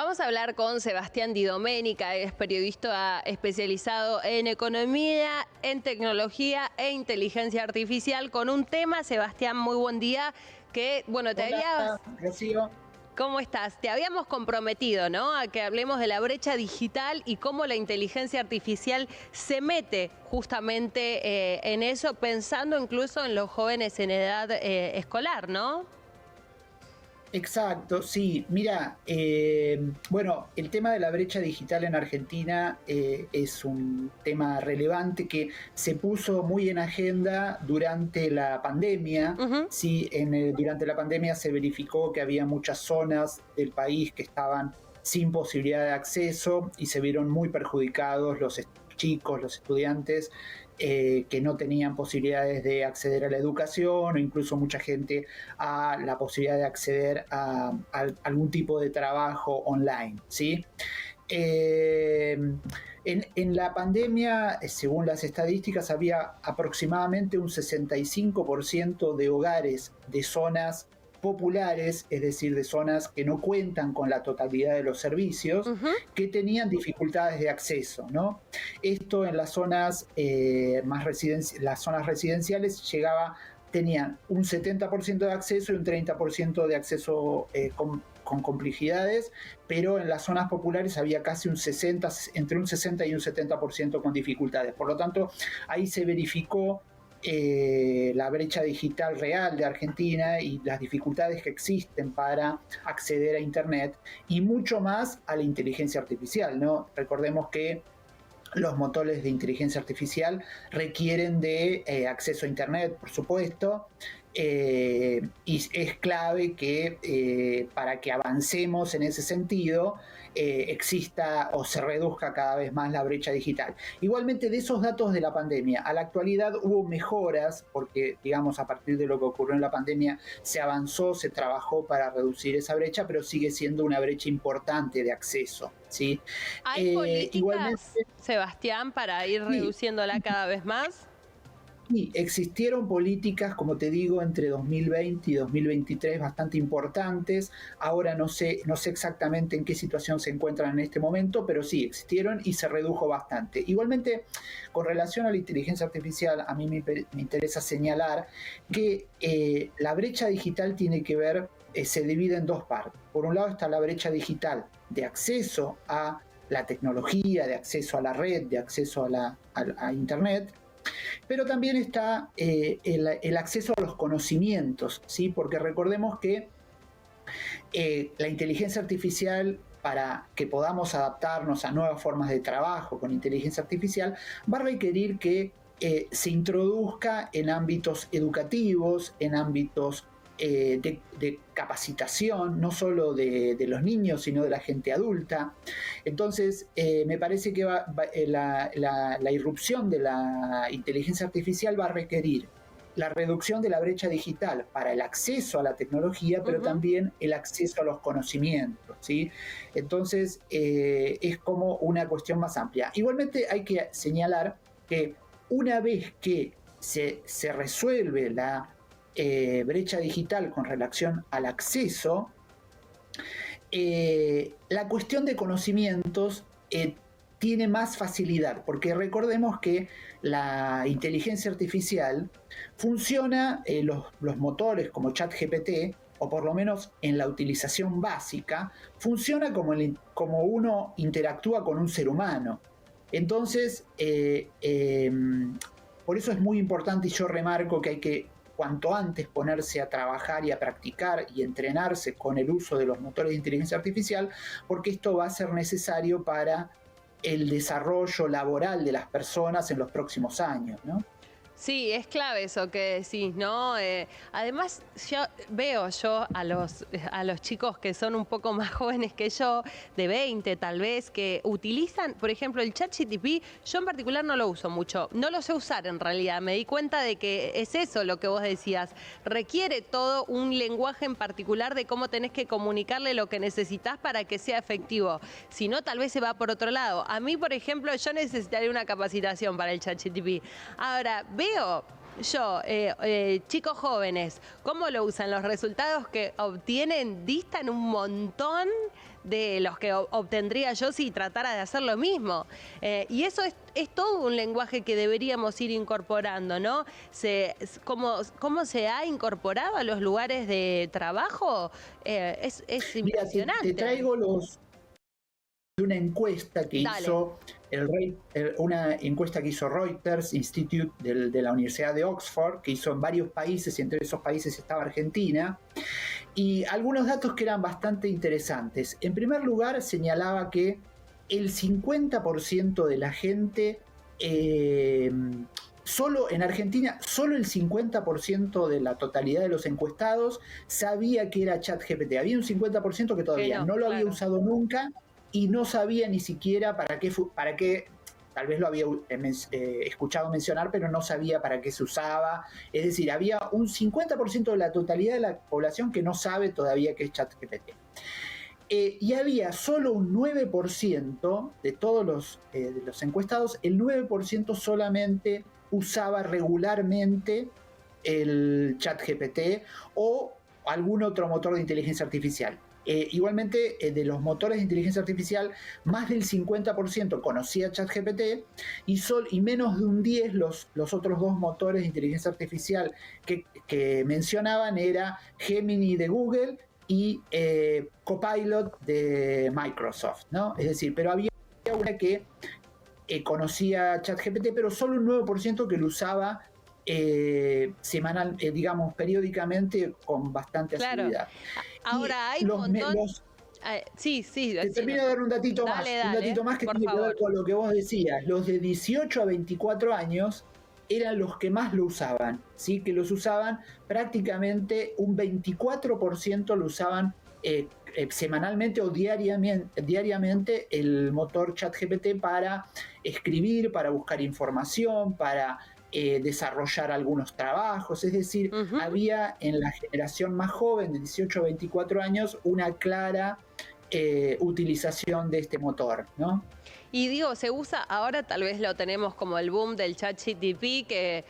Vamos a hablar con Sebastián Di Domenica, es periodista especializado en economía, en tecnología e inteligencia artificial, con un tema, Sebastián, muy buen día, que, bueno, Hola, Rocío. ¿Cómo estás? Te habíamos comprometido, ¿no?, a que hablemos de la brecha digital y cómo la inteligencia artificial se mete justamente en eso, pensando incluso en los jóvenes en edad escolar, ¿no? Exacto, sí. Mira, bueno, el tema de la brecha digital en Argentina es un tema relevante que se puso muy en agenda durante la pandemia. Sí, durante la pandemia se verificó que había muchas zonas del país que estaban sin posibilidad de acceso y se vieron muy perjudicados los chicos, los estudiantes que no tenían posibilidades de acceder a la educación o incluso mucha gente a la posibilidad de acceder a algún tipo de trabajo online, ¿sí? En la pandemia, según las estadísticas, había aproximadamente un 65% de hogares de zonas populares, es decir, de zonas que no cuentan con la totalidad de los servicios, que tenían dificultades de acceso, ¿no? Esto en las zonas las zonas residenciales tenían un 70% de acceso y un 30% de acceso con complejidades, pero en las zonas populares había casi entre un 60 y un 70% con dificultades. Por lo tanto, ahí se verificó la brecha digital real de Argentina y las dificultades que existen para acceder a Internet y mucho más a la inteligencia artificial, ¿no? Recordemos que los motores de inteligencia artificial requieren de acceso a Internet, por supuesto, y es clave que para que avancemos en ese sentido exista o se reduzca cada vez más la brecha digital. Igualmente, de esos datos de la pandemia a la actualidad hubo mejoras porque, digamos, a partir de lo que ocurrió en la pandemia se avanzó, se trabajó para reducir esa brecha, pero sigue siendo una brecha importante de acceso, ¿sí? ¿Hay políticas, Sebastián, para ir reduciéndola cada vez más? Sí, existieron políticas, como te digo, entre 2020 y 2023 bastante importantes. Ahora no sé exactamente en qué situación se encuentran en este momento, pero sí, existieron y se redujo bastante. Igualmente, con relación a la inteligencia artificial, a mí me interesa señalar que la brecha digital tiene que ver, se divide en dos partes. Por un lado está la brecha digital de acceso a la tecnología, de acceso a la red, de acceso a Internet, pero también está el acceso a los conocimientos, ¿sí? Porque recordemos que la inteligencia artificial, para que podamos adaptarnos a nuevas formas de trabajo con inteligencia artificial, va a requerir que se introduzca en ámbitos educativos, en ámbitos de capacitación, no solo de los niños, sino de la gente adulta. Entonces, me parece que la irrupción de la inteligencia artificial va a requerir la reducción de la brecha digital para el acceso a la tecnología, pero también el acceso a los conocimientos, ¿sí? Entonces, es como una cuestión más amplia. Igualmente hay que señalar que una vez que se resuelve la brecha digital con relación al acceso, la cuestión de conocimientos tiene más facilidad, porque recordemos que la inteligencia artificial funciona, los motores como ChatGPT, o por lo menos en la utilización básica, funciona como uno interactúa con un ser humano. Entonces, por eso es muy importante, y yo remarco que hay que cuanto antes ponerse a trabajar y a practicar y entrenarse con el uso de los motores de inteligencia artificial, porque esto va a ser necesario para el desarrollo laboral de las personas en los próximos años, ¿no? Sí, es clave eso que decís, ¿no? Además, veo a los chicos que son un poco más jóvenes que yo, de 20 tal vez, que utilizan, por ejemplo, el ChatGPT. Yo en particular no lo uso mucho, no lo sé usar en realidad. Me di cuenta de que es eso lo que vos decías. Requiere todo un lenguaje en particular de cómo tenés que comunicarle lo que necesitas para que sea efectivo. Si no, tal vez se va por otro lado. A mí, por ejemplo, yo necesitaría una capacitación para el ChatGPT. Ahora, veo Chicos jóvenes, ¿cómo lo usan? Los resultados que obtienen distan un montón de los que obtendría yo si tratara de hacer lo mismo. Y eso es todo un lenguaje que deberíamos ir incorporando, ¿no? ¿Cómo se ha incorporado a los lugares de trabajo? Es Mira, impresionante. te traigo una encuesta que Dale. hizo una encuesta que hizo Reuters Institute de la Universidad de Oxford, que hizo en varios países, y entre esos países estaba Argentina, y algunos datos que eran bastante interesantes. En primer lugar, señalaba que el 50% de la gente, solo en Argentina, solo el 50% de la totalidad de los encuestados sabía que era ChatGPT. Había un 50% que todavía no lo había usado nunca, y no sabía ni siquiera para qué, tal vez lo había escuchado mencionar, pero no sabía para qué se usaba. Es decir, había un 50% de la totalidad de la población que no sabe todavía qué es ChatGPT. Y había solo un 9% de todos los encuestados, el 9% solamente usaba regularmente el ChatGPT o algún otro motor de inteligencia artificial. Igualmente, de los motores de inteligencia artificial, más del 50% conocía ChatGPT y menos de un 10% los otros dos motores de inteligencia artificial que mencionaban era Gemini de Google y Copilot de Microsoft, ¿no? Es decir, pero había una que conocía ChatGPT, pero solo un 9% que lo usaba digamos, periódicamente con bastante asiduidad. Ahora hay un montón... Sí. Te termino de dar un datito más. Un datito más que tiene que ver con lo que vos decías. Los de 18 a 24 años eran los que más lo usaban, ¿sí? Que los usaban prácticamente un 24% lo usaban semanalmente o diariamente el motor ChatGPT para escribir, para buscar información, para desarrollar algunos trabajos. Es decir, había en la generación más joven de 18 a 24 años una clara utilización de este motor, ¿no? Y digo, se usa, ahora tal vez lo tenemos como el boom del ChatGPT, que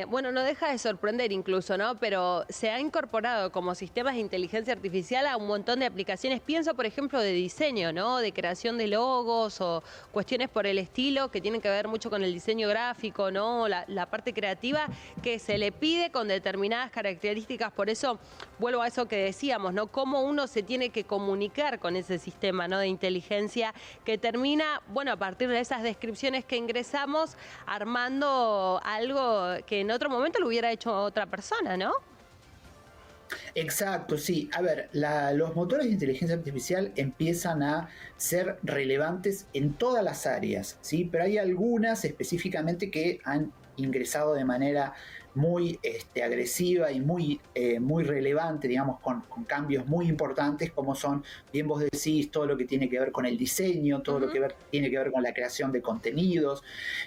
bueno, no deja de sorprender incluso, ¿no? Pero se ha incorporado como sistemas de inteligencia artificial a un montón de aplicaciones. Pienso, por ejemplo, de diseño, ¿no? De creación de logos o cuestiones por el estilo que tienen que ver mucho con el diseño gráfico, ¿no? La parte creativa que se le pide con determinadas características. Por eso vuelvo a eso que decíamos, ¿no? Cómo uno se tiene que comunicar con ese sistema, ¿no? De inteligencia que termina, bueno, a partir de esas descripciones que ingresamos, armando algo que en otro momento lo hubiera hecho otra persona, ¿no? Exacto, sí. A ver, los motores de inteligencia artificial empiezan a ser relevantes en todas las áreas, ¿sí? Pero hay algunas específicamente que han ingresado de manera muy agresiva y muy relevante, digamos, con cambios muy importantes, como son, bien vos decís, todo lo que tiene que ver con el diseño, todo lo que tiene que ver con la creación de contenidos.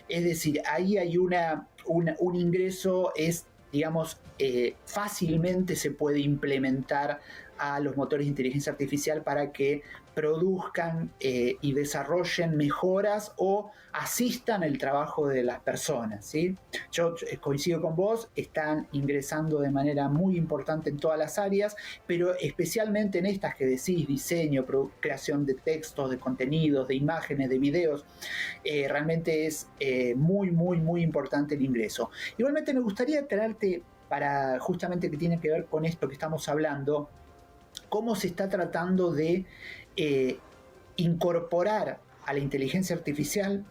Es decir, ahí hay un ingreso, digamos, fácilmente se puede implementar a los motores de inteligencia artificial para que produzcan y desarrollen mejoras o asistan el trabajo de las personas, ¿sí? Yo coincido con vos, están ingresando de manera muy importante en todas las áreas, pero especialmente en estas que decís, diseño, creación de textos, de contenidos, de imágenes, de videos, realmente es muy importante el ingreso. Igualmente me gustaría traerte, para justamente que tiene que ver con esto que estamos hablando, cómo se está tratando de incorporar a la inteligencia artificial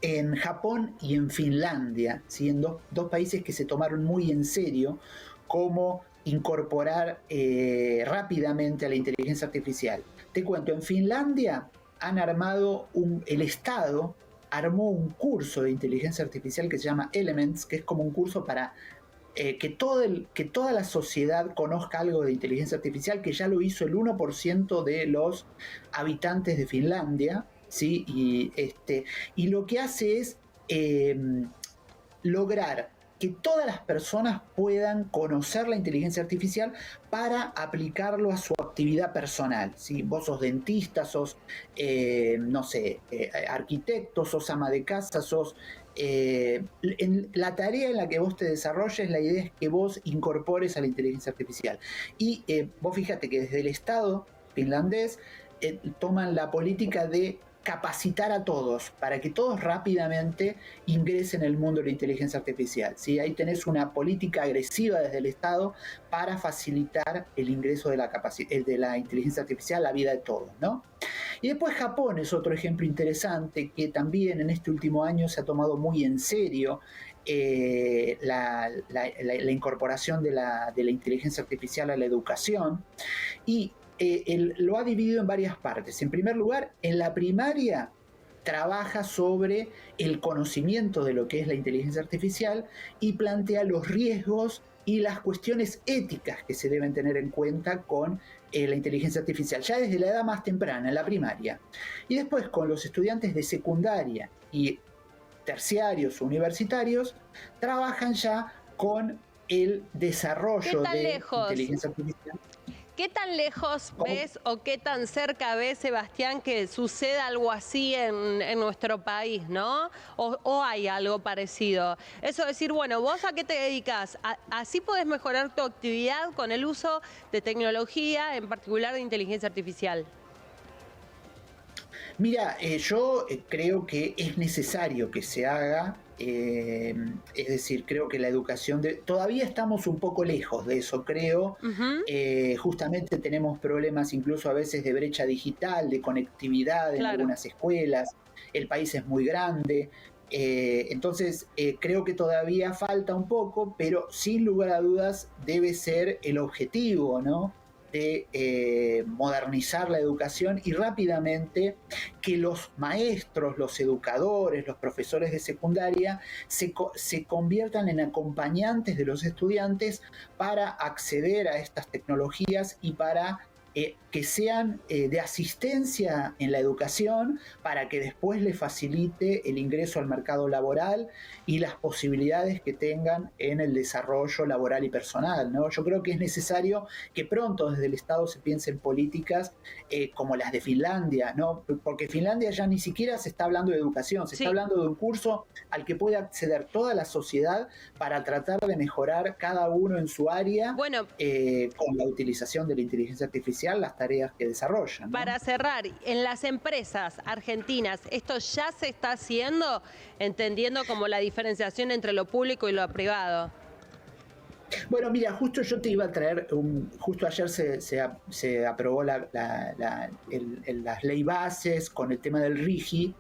en Japón y en Finlandia, ¿sí? En dos países que se tomaron muy en serio cómo incorporar rápidamente a la inteligencia artificial. Te cuento, en Finlandia han armado el Estado armó un curso de inteligencia artificial que se llama Elements, que es como un curso para que toda la sociedad conozca algo de inteligencia artificial, que ya lo hizo el 1% de los habitantes de Finlandia, ¿sí? Y lo que hace es lograr que todas las personas puedan conocer la inteligencia artificial para aplicarlo a su actividad personal, ¿sí? Vos sos dentista, sos, no sé, arquitecto, sos ama de casa, sos en la tarea en la que vos te desarrolles, la idea es que vos incorpores a la inteligencia artificial. Y vos fíjate que desde el Estado finlandés toman la política de capacitar a todos para que todos rápidamente ingresen en el mundo de la inteligencia artificial. ¿Sí? Ahí tenés una política agresiva desde el Estado para facilitar el ingreso de la inteligencia artificial a la vida de todos, ¿no? Y después Japón es otro ejemplo interesante que también en este último año se ha tomado muy en serio la incorporación de la inteligencia artificial a la educación y lo ha dividido en varias partes. En primer lugar, en la primaria trabaja sobre el conocimiento de lo que es la inteligencia artificial y plantea los riesgos y las cuestiones éticas que se deben tener en cuenta con la inteligencia artificial, ya desde la edad más temprana, en la primaria. Y después con los estudiantes de secundaria y terciarios o universitarios, trabajan ya con el desarrollo de inteligencia artificial. ¿Qué tan lejos ves o qué tan cerca ves, Sebastián, que suceda algo así en nuestro país, ¿no? O hay algo parecido. Eso es decir, bueno, ¿vos a qué te dedicas? Así podés mejorar tu actividad con el uso de tecnología, en particular de inteligencia artificial. Mira, yo creo que es necesario que se haga, es decir, creo que la educación, todavía estamos un poco lejos de eso, creo. Justamente tenemos problemas incluso a veces de brecha digital, de conectividad en algunas escuelas, el país es muy grande. Entonces creo que todavía falta un poco, pero sin lugar a dudas debe ser el objetivo, ¿no? De modernizar la educación y rápidamente que los maestros, los educadores, los profesores de secundaria se conviertan en acompañantes de los estudiantes para acceder a estas tecnologías y para que sean de asistencia en la educación para que después les facilite el ingreso al mercado laboral y las posibilidades que tengan en el desarrollo laboral y personal, ¿no? Yo creo que es necesario que pronto desde el Estado se piense en políticas como las de Finlandia, ¿no? Porque Finlandia ya ni siquiera se está hablando de educación, se está hablando de un curso al que puede acceder toda la sociedad para tratar de mejorar cada uno en su área con la utilización de la inteligencia artificial, las tareas que desarrollan, ¿no? Para cerrar, en las empresas argentinas, ¿esto ya se está haciendo, entendiendo como la diferenciación entre lo público y lo privado? Bueno, mira, justo yo te iba a traer, justo ayer se aprobó las ley bases con el tema del RIGI.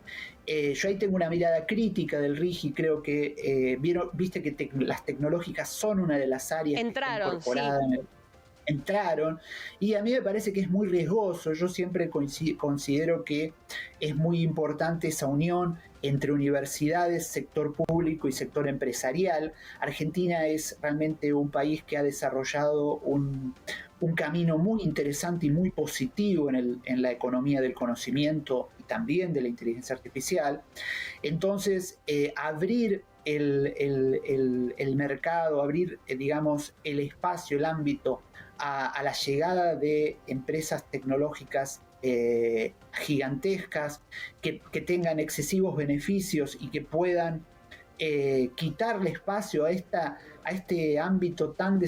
Yo ahí tengo una mirada crítica del RIGI, creo que viste que las tecnológicas son una de las áreas que está incorporada en el entraron, y a mí me parece que es muy riesgoso. Yo siempre considero que es muy importante esa unión entre universidades, sector público y sector empresarial. Argentina es realmente un país que ha desarrollado un camino muy interesante y muy positivo en la economía del conocimiento y también de la inteligencia artificial. Entonces, abrir el mercado, abrir, digamos, el espacio, el ámbito a la llegada de empresas tecnológicas gigantescas que tengan excesivos beneficios y que puedan quitarle espacio a este ámbito tan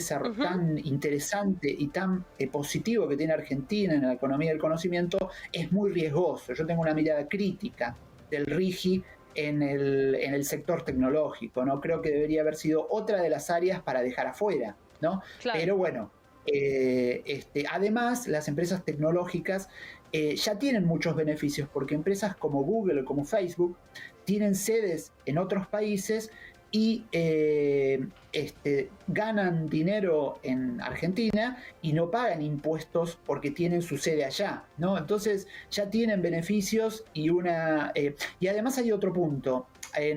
interesante y tan positivo que tiene Argentina en la economía del conocimiento, es muy riesgoso. Yo tengo una mirada crítica del RIGI en el sector tecnológico, ¿no? Creo que debería haber sido otra de las áreas para dejar afuera, ¿no? Claro. Pero bueno, además las empresas tecnológicas ya tienen muchos beneficios, porque empresas como Google o como Facebook tienen sedes en otros países y ganan dinero en Argentina y no pagan impuestos porque tienen su sede allá, ¿no? Entonces ya tienen beneficios y además hay otro punto.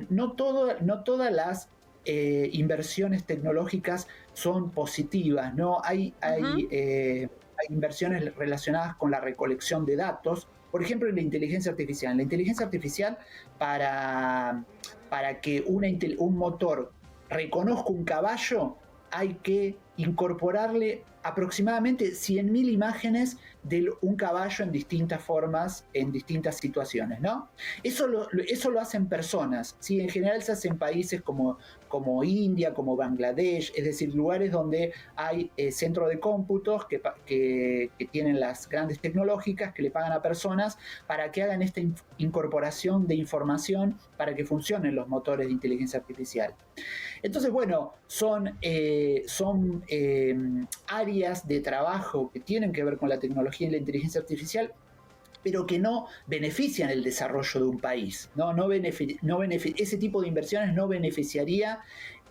No todas las inversiones tecnológicas son positivas, ¿no? Hay inversiones relacionadas con la recolección de datos, por ejemplo, en la inteligencia artificial. La inteligencia artificial, para que un motor reconozca un caballo, hay que incorporarle aproximadamente 100.000 imágenes de un caballo en distintas formas, en distintas situaciones, ¿no? Eso lo hacen personas, ¿sí? En general se hace en países como India, como Bangladesh, es decir, lugares donde hay centros de cómputos que tienen las grandes tecnológicas, que le pagan a personas para que hagan esta incorporación de información para que funcionen los motores de inteligencia artificial. Entonces, bueno, son áreas de trabajo que tienen que ver con la tecnología y la inteligencia artificial, pero que no benefician el desarrollo de un país. Ese tipo de inversiones no beneficiaría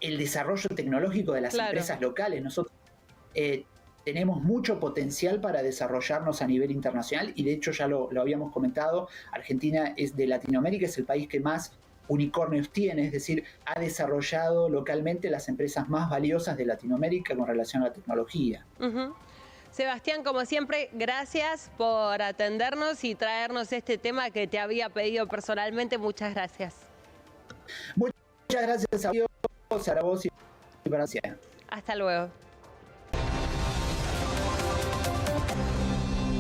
el desarrollo tecnológico de las empresas locales. Nosotros tenemos mucho potencial para desarrollarnos a nivel internacional y de hecho ya lo habíamos comentado, Argentina es de Latinoamérica, es el país que más unicornios tiene, es decir, ha desarrollado localmente las empresas más valiosas de Latinoamérica con relación a la tecnología. Sebastián, como siempre, gracias por atendernos y traernos este tema que te había pedido personalmente. Muchas gracias. Muchas gracias a vos y gracias. Hasta luego.